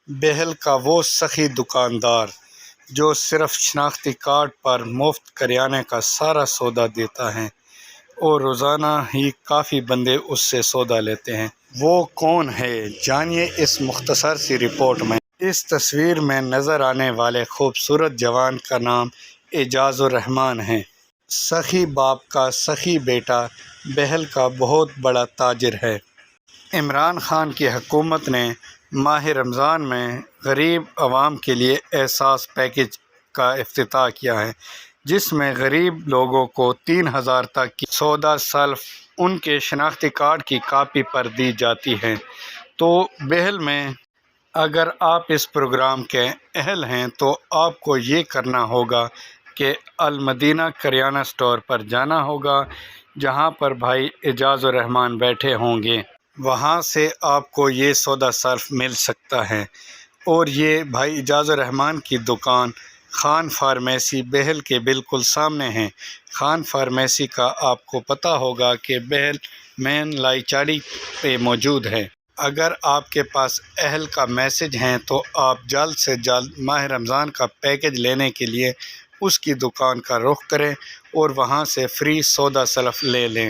بہل کا وہ سخی دکاندار جو صرف شناختی کارڈ پر مفت کریانے کا سارا سودا دیتا ہے اور روزانہ ہی کافی بندے اس سے سودا لیتے ہیں، وہ کون ہے؟ جانیے اس مختصر سی رپورٹ میں۔ اس تصویر میں نظر آنے والے خوبصورت جوان کا نام اعجاز الرحمان ہے۔ سخی باپ کا سخی بیٹا بہل کا بہت بڑا تاجر ہے۔ عمران خان کی حکومت نے ماہ رمضان میں غریب عوام کے لیے احساس پیکیج کا افتتاح کیا ہے، جس میں غریب لوگوں کو 3,000 تک کی سودا سلف ان کے شناختی کارڈ کی کاپی پر دی جاتی ہے۔ تو بہل میں اگر آپ اس پروگرام کے اہل ہیں تو آپ کو یہ کرنا ہوگا کہ المدینہ کریانہ اسٹور پر جانا ہوگا، جہاں پر بھائی اعجاز الرحمان بیٹھے ہوں گے۔ وہاں سے آپ کو یہ سودا سلف مل سکتا ہے، اور یہ بھائی اعجاز الرحمان کی دکان خان فارمیسی بہل کے بالکل سامنے ہے۔ خان فارمیسی کا آپ کو پتہ ہوگا کہ بہل مین لائچاڑی پہ موجود ہے۔ اگر آپ کے پاس اہل کا میسج ہیں تو آپ جلد سے جلد ماہ رمضان کا پیکیج لینے کے لیے اس کی دکان کا رخ کریں اور وہاں سے فری سودا سلف لے لیں۔